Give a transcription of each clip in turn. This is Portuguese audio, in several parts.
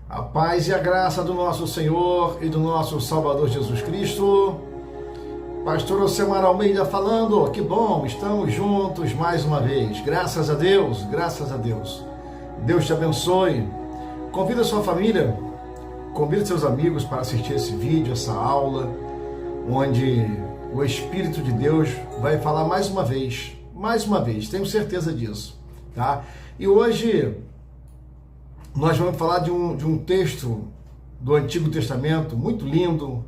A paz e a graça do nosso Senhor e do nosso Salvador Jesus Cristo. Pastor Osemar Almeida falando. Que bom, estamos juntos mais uma vez. Graças a Deus, graças a Deus. Deus te abençoe. Convida sua família, convida seus amigos para assistir esse vídeo, essa aula, onde o Espírito de Deus vai falar mais uma vez, tenho certeza disso, tá? E hoje nós vamos falar de um texto do Antigo Testamento muito lindo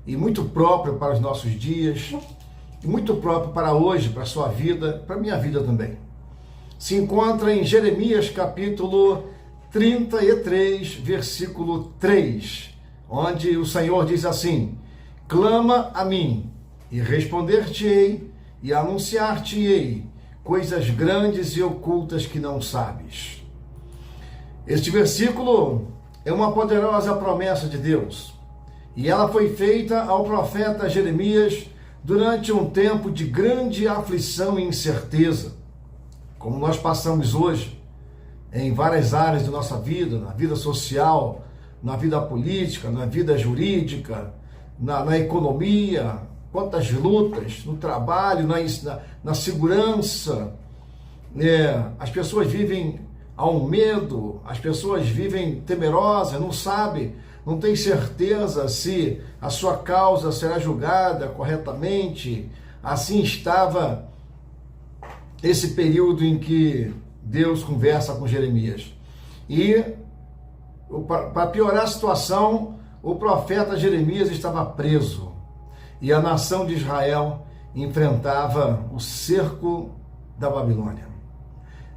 e muito próprio para os nossos dias, e muito próprio para hoje, para a sua vida, para a minha vida também. Se encontra em Jeremias capítulo 33, versículo 3, onde o Senhor diz assim: clama a mim, e responder-te-ei, e anunciar-te-ei coisas grandes e ocultas que não sabes. Este versículo é uma poderosa promessa de Deus, e ela foi feita ao profeta Jeremias durante um tempo de grande aflição e incerteza, como nós passamos hoje em várias áreas da nossa vida, na vida social, na vida política, na vida jurídica, na economia, quantas lutas no trabalho, na segurança, as pessoas vivem há um medo, as pessoas vivem temerosas, não sabem, não tem certeza se a sua causa será julgada corretamente. Assim estava esse período em que Deus conversa com Jeremias. E, para piorar a situação, o profeta Jeremias estava preso, e a nação de Israel enfrentava o cerco da Babilônia.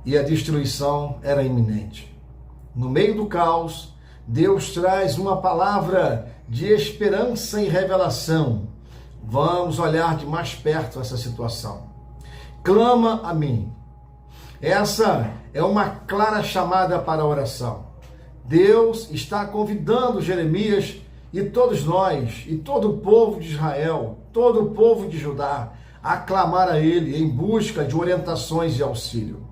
E a destruição era iminente. No meio do caos, Deus traz uma palavra de esperança e revelação. Vamos olhar de mais perto essa situação. Clama a mim. Essa é uma clara chamada para a oração. Deus está convidando Jeremias e todos nós, e todo o povo de Israel, todo o povo de Judá, a clamar a Ele em busca de orientações e auxílio.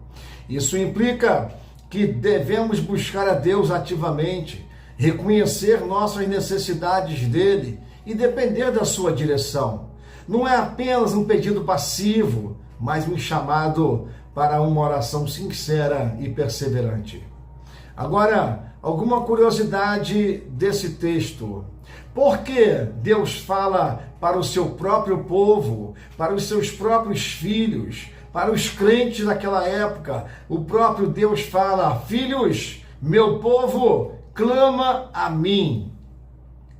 Isso implica que devemos buscar a Deus ativamente, reconhecer nossas necessidades dEle e depender da sua direção. Não é apenas um pedido passivo, mas um chamado para uma oração sincera e perseverante. Agora, alguma curiosidade desse texto. Por que Deus fala para o seu próprio povo, para os seus próprios filhos, para os crentes daquela época? O próprio Deus fala: filhos, meu povo, clama a mim.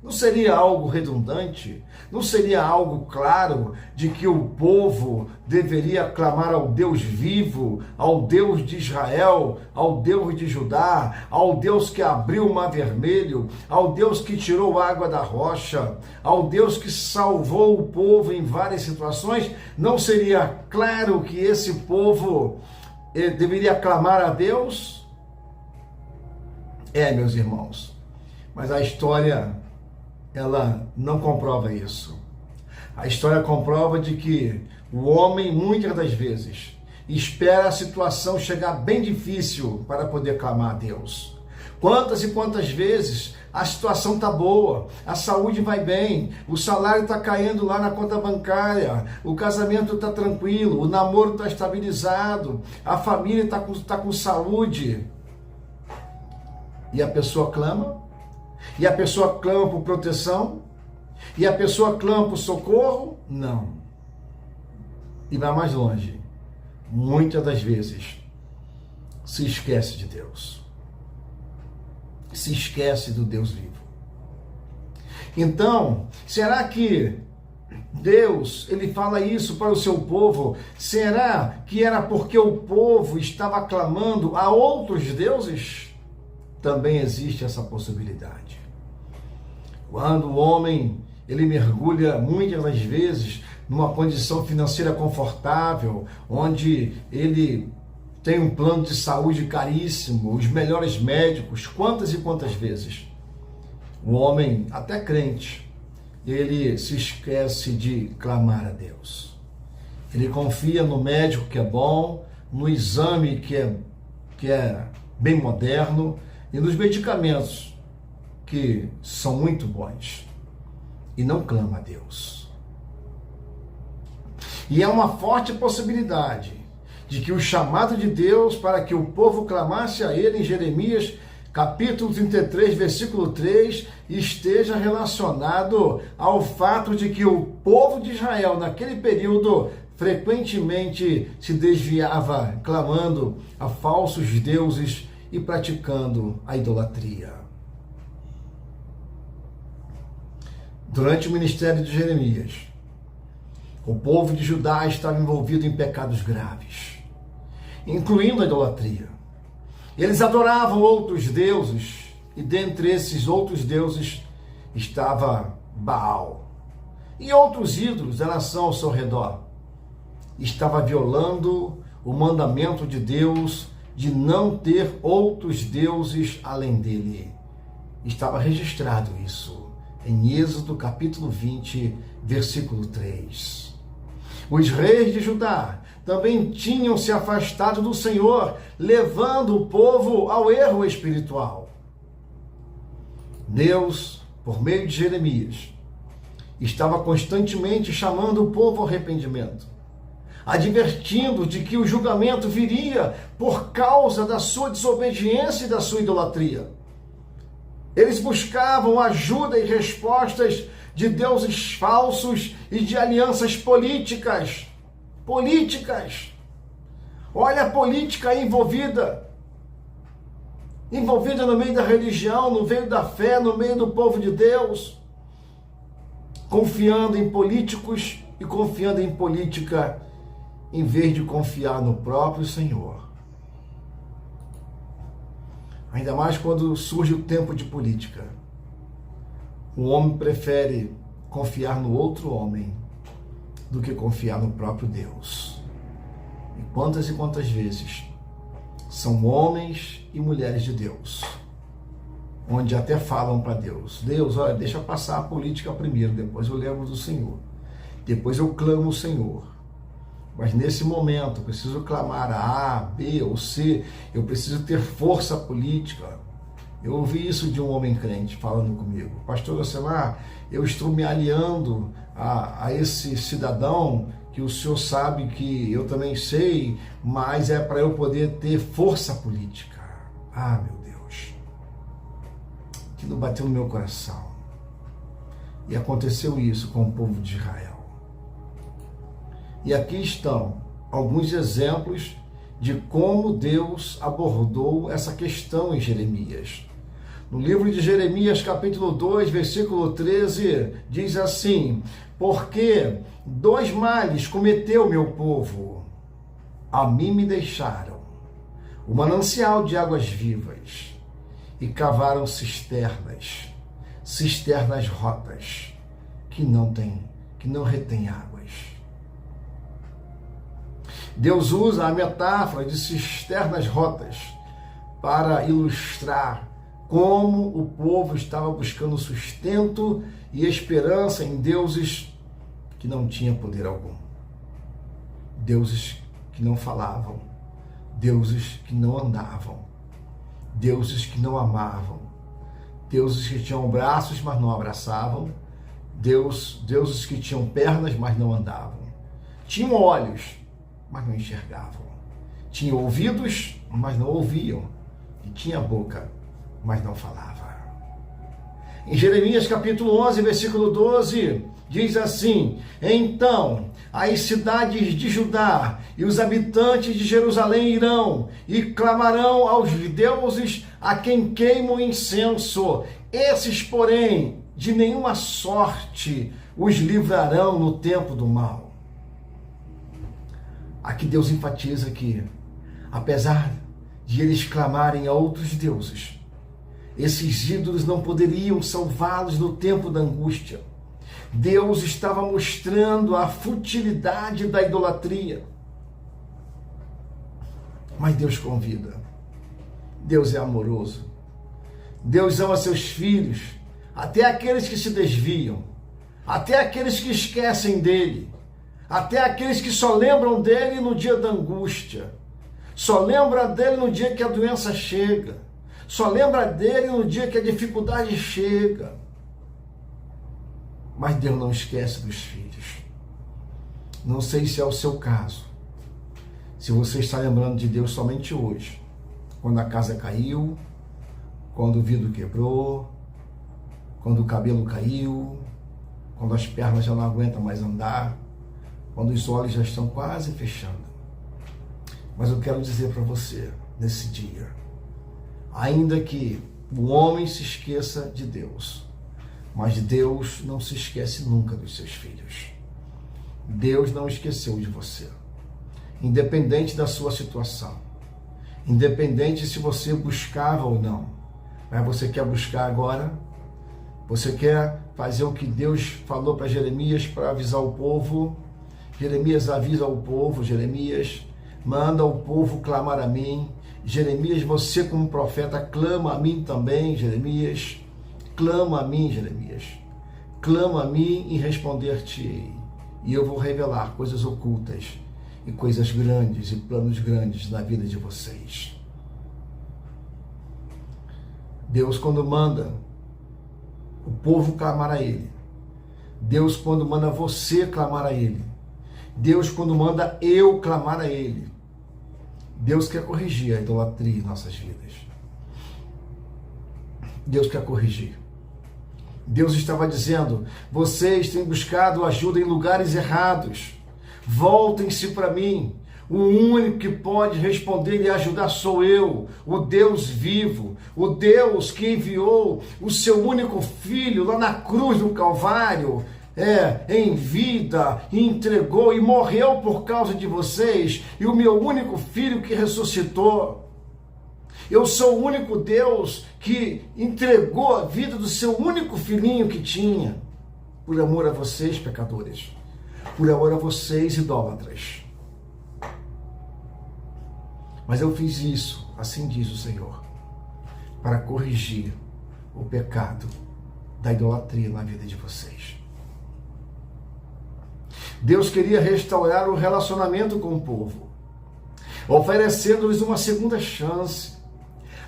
Não seria algo redundante? Não seria algo claro de que o povo deveria clamar ao Deus vivo, ao Deus de Israel, ao Deus de Judá, ao Deus que abriu o mar vermelho, ao Deus que tirou água da rocha, ao Deus que salvou o povo em várias situações? Não seria claro que esse povo deveria clamar a Deus? Meus irmãos, mas a história, ela não comprova isso. A história comprova de que o homem, muitas das vezes, espera a situação chegar bem difícil para poder clamar a Deus. Quantas e quantas vezes a situação está boa, a saúde vai bem, o salário está caindo lá na conta bancária, o casamento está tranquilo, o namoro está estabilizado, a família está com saúde, e a pessoa clama? E a pessoa clama por proteção? E a pessoa clama por socorro? Não. E vai mais longe. Muitas das vezes se esquece de Deus. Se esquece do Deus vivo. Então, será que Deus, ele fala isso para o seu povo? Será que era porque o povo estava clamando a outros deuses? Também existe essa possibilidade. Quando o homem, ele mergulha muitas das vezes numa condição financeira confortável, onde ele tem um plano de saúde caríssimo, os melhores médicos, quantas e quantas vezes o homem, até crente, ele se esquece de clamar a Deus. Ele confia no médico que é bom, no exame que é bem moderno, e nos medicamentos que são muito bons e não clamam a Deus. E há uma forte possibilidade de que o chamado de Deus para que o povo clamasse a ele em Jeremias capítulo 33, versículo 3, esteja relacionado ao fato de que o povo de Israel, naquele período, frequentemente se desviava, clamando a falsos deuses e praticando a idolatria. Durante o ministério de Jeremias, o povo de Judá estava envolvido em pecados graves, incluindo a idolatria. Eles adoravam outros deuses, e dentre esses outros deuses estava Baal. E outros ídolos da nação ao seu redor. Estava violando o mandamento de Deus de não ter outros deuses além dele. Estava registrado isso em Êxodo capítulo 20, versículo 3. Os reis de Judá também tinham se afastado do Senhor, levando o povo ao erro espiritual. Deus, por meio de Jeremias, estava constantemente chamando o povo ao arrependimento, advertindo de que o julgamento viria por causa da sua desobediência e da sua idolatria. Eles buscavam ajuda e respostas de deuses falsos e de alianças políticas. Olha a política envolvida no meio da religião, no meio da fé, no meio do povo de Deus, confiando em políticos e confiando em política, em vez de confiar no próprio Senhor. Ainda mais quando surge o tempo de política. O homem prefere confiar no outro homem do que confiar no próprio Deus. E quantas vezes são homens e mulheres de Deus, onde até falam para Deus: Deus, olha, deixa passar a política primeiro, depois eu lembro do Senhor, depois eu clamo o Senhor. Mas nesse momento eu preciso clamar a A, B ou C, eu preciso ter força política. Eu ouvi isso de um homem crente falando comigo: pastor Josemar, eu estou me aliando a esse cidadão que o senhor sabe que eu também sei, mas é para eu poder ter força política. Ah, meu Deus, aquilo bateu no meu coração. E aconteceu isso com o povo de Israel. E aqui estão alguns exemplos de como Deus abordou essa questão em Jeremias. No livro de Jeremias, capítulo 2, versículo 13, diz assim: porque 2 males cometeu meu povo. A mim me deixaram o manancial de águas vivas e cavaram cisternas rotas que não retêm águas. Deus usa a metáfora de cisternas rotas para ilustrar como o povo estava buscando sustento e esperança em deuses que não tinham poder algum. Deuses que não falavam, deuses que não andavam, deuses que não amavam, deuses que tinham braços, mas não abraçavam, deuses que tinham pernas, mas não andavam, tinham olhos, mas não enxergavam, tinham ouvidos, mas não ouviam, e tinha boca, mas não falava. Em Jeremias capítulo 11, versículo 12, diz assim: então as cidades de Judá e os habitantes de Jerusalém irão e clamarão aos deuses a quem queimam incenso. Esses, porém, de nenhuma sorte os livrarão no tempo do mal. Aqui Deus enfatiza que, apesar de eles clamarem a outros deuses, esses ídolos não poderiam salvá-los no tempo da angústia. Deus estava mostrando a futilidade da idolatria. Mas Deus convida. Deus é amoroso. Deus ama seus filhos, até aqueles que se desviam, até aqueles que esquecem dele, até aqueles que só lembram dele no dia da angústia, só lembram dele no dia que a doença chega, só lembra dele no dia que a dificuldade chega. Mas Deus não esquece dos filhos. Não sei se é o seu caso. Se você está lembrando de Deus somente hoje, quando a casa caiu, quando o vidro quebrou, quando o cabelo caiu, quando as pernas já não aguentam mais andar, quando os olhos já estão quase fechando. Mas eu quero dizer para você, nesse dia, ainda que o homem se esqueça de Deus, mas Deus não se esquece nunca dos seus filhos. Deus não esqueceu de você. Independente da sua situação, independente se você buscava ou não, mas você quer buscar agora? Você quer fazer o que Deus falou para Jeremias para avisar o povo? Jeremias avisa o povo, Jeremias manda o povo clamar a mim. Jeremias, você como profeta, clama a mim também, Jeremias. Clama a mim, Jeremias. Clama a mim e responder-te-ei. E eu vou revelar coisas ocultas e coisas grandes e planos grandes na vida de vocês. Deus, quando manda o povo clamar a Ele, Deus, quando manda você clamar a Ele, Deus, quando manda eu clamar a Ele, Deus quer corrigir a idolatria em nossas vidas. Deus quer corrigir. Deus estava dizendo: vocês têm buscado ajuda em lugares errados. Voltem-se para mim. O único que pode responder e ajudar sou eu, o Deus vivo, o Deus que enviou o seu único filho lá na cruz do Calvário, em vida, e entregou e morreu por causa de vocês, e o meu único filho que ressuscitou. Eu sou o único Deus que entregou a vida do seu único filhinho que tinha, por amor a vocês, pecadores, por amor a vocês, idólatras. Mas eu fiz isso, assim diz o Senhor, para corrigir o pecado da idolatria na vida de vocês. Deus queria restaurar o relacionamento com o povo, oferecendo-lhes uma segunda chance.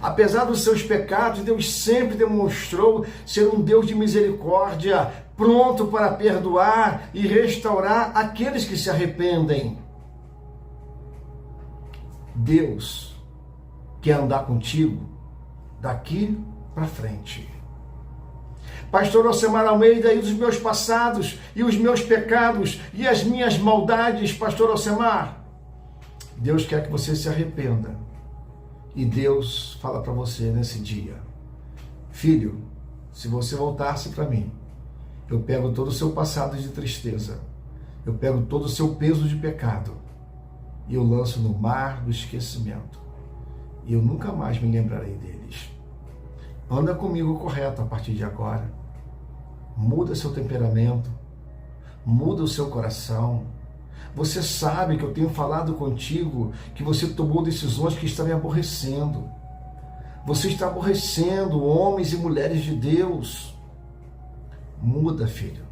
Apesar dos seus pecados, Deus sempre demonstrou ser um Deus de misericórdia, pronto para perdoar e restaurar aqueles que se arrependem. Deus quer andar contigo daqui para frente. Pastor Alcemar Almeida, e os meus passados, e os meus pecados, e as minhas maldades, Pastor Alcemar? Deus quer que você se arrependa. E Deus fala para você nesse dia: filho, se você voltar-se para mim, eu pego todo o seu passado de tristeza, eu pego todo o seu peso de pecado, e eu lanço no mar do esquecimento, e eu nunca mais me lembrarei deles. Anda comigo correto a partir de agora. Muda seu temperamento, muda o seu coração. Você sabe que eu tenho falado contigo que você tomou decisões que estão me aborrecendo. Você está aborrecendo homens e mulheres de Deus. Muda, filho.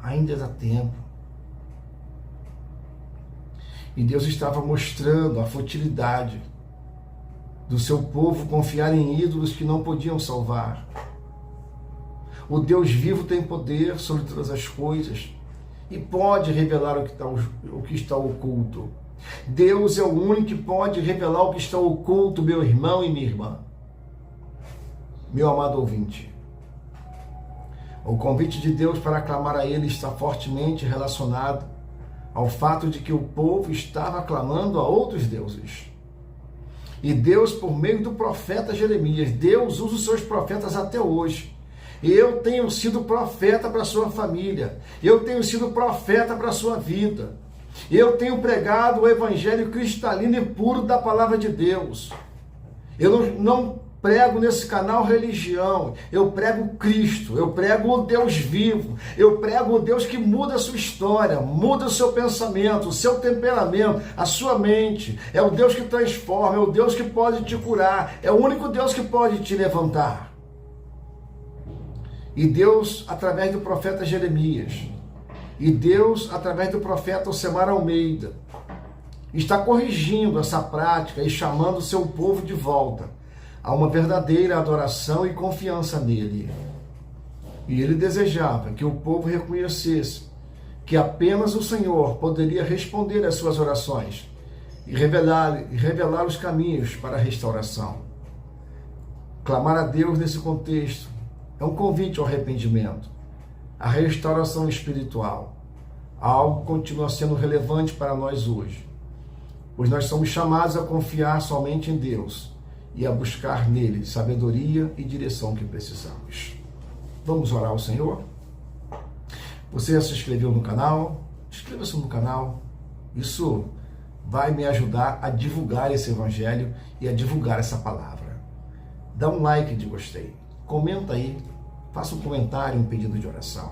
Ainda dá tempo. E Deus estava mostrando a futilidade do seu povo confiar em ídolos que não podiam salvar. O Deus vivo tem poder sobre todas as coisas e pode revelar o que está oculto. Deus é o único que pode revelar o que está oculto, meu irmão e minha irmã. Meu amado ouvinte, o convite de Deus para clamar a Ele está fortemente relacionado ao fato de que o povo estava clamando a outros deuses. E Deus, por meio do profeta Jeremias, Deus usa os seus profetas até hoje. Eu tenho sido profeta para a sua família. Eu tenho sido profeta para a sua vida. Eu tenho pregado o evangelho cristalino e puro da palavra de Deus. Eu não prego nesse canal religião. Eu prego Cristo. Eu prego o Deus vivo. Eu prego o Deus que muda a sua história, muda o seu pensamento, o seu temperamento, a sua mente. É o Deus que transforma, é o Deus que pode te curar. É o único Deus que pode te levantar. E Deus, através do profeta Jeremias, e Deus, através do profeta Alcemar Almeida, está corrigindo essa prática e chamando o seu povo de volta. a uma verdadeira adoração e confiança nele. E ele desejava que o povo reconhecesse que apenas o Senhor poderia responder às suas orações e revelar os caminhos para a restauração. Clamar a Deus nesse contexto é um convite ao arrependimento, à restauração espiritual. Algo que continua sendo relevante para nós hoje, pois nós somos chamados a confiar somente em Deus e a buscar nele sabedoria e direção que precisamos. Vamos orar ao Senhor? Você já se inscreveu no canal? Inscreva-se no canal. Isso vai me ajudar a divulgar esse evangelho e a divulgar essa palavra. Dá um like de gostei. Comenta aí. Faça um comentário, um pedido de oração.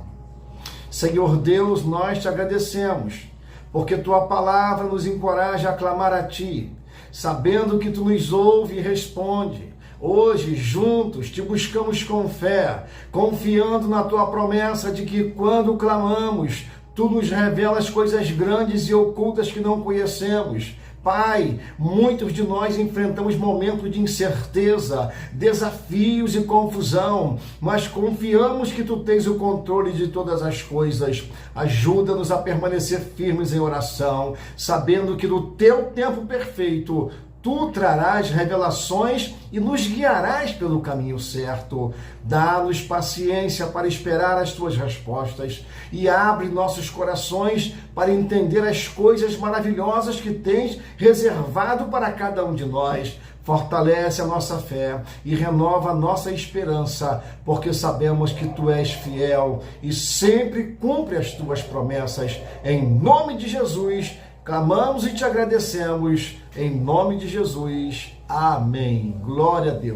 Senhor Deus, nós te agradecemos, porque tua palavra nos encoraja a clamar a ti, sabendo que tu nos ouve e responde. Hoje, juntos, te buscamos com fé, confiando na tua promessa de que quando clamamos, tu nos revelas coisas grandes e ocultas que não conhecemos. Pai, muitos de nós enfrentamos momentos de incerteza, desafios e confusão, mas confiamos que tu tens o controle de todas as coisas. Ajuda-nos a permanecer firmes em oração, sabendo que no teu tempo perfeito, tu trarás revelações e nos guiarás pelo caminho certo. Dá-nos paciência para esperar as tuas respostas e abre nossos corações para entender as coisas maravilhosas que tens reservado para cada um de nós. Fortalece a nossa fé e renova a nossa esperança, porque sabemos que tu és fiel e sempre cumpre as tuas promessas. Em nome de Jesus, clamamos e te agradecemos, em nome de Jesus. Amém. Glória a Deus.